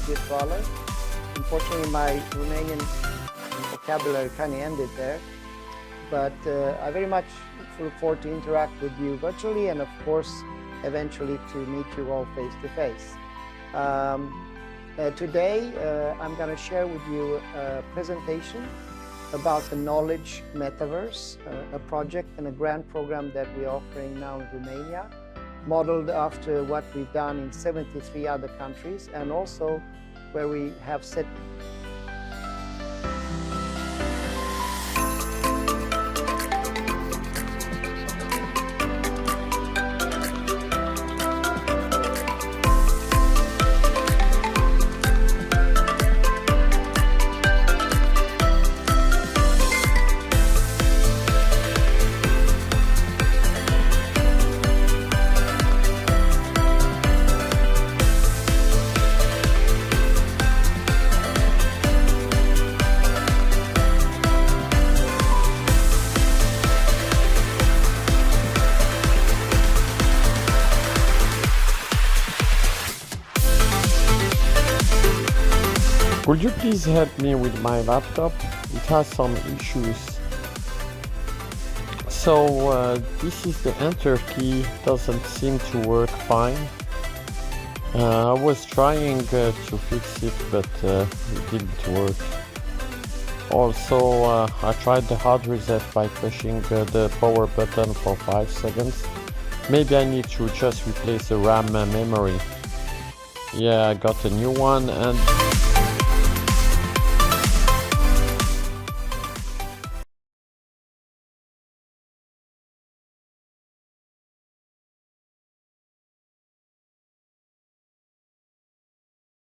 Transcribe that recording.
virtuală. Unfortunately, my Romanian vocabulary kind of ended there, but I very much look forward to interact with you virtually, and of course, eventually to meet you all face to face. Today, I'm going to share with you a presentation about the Knowledge Metaverse, a project and a grant program that we're offering now in Romania, modeled after what we've done in 73 other countries, and also where we have set Could you please help me with my laptop? It has some issues. So this is the enter key, doesn't seem to work fine. I was trying to fix it, but it didn't work. Also, I tried the hard reset by pushing the power button for 5 seconds. Maybe I need to just replace the RAM memory. Yeah, I got a new one, and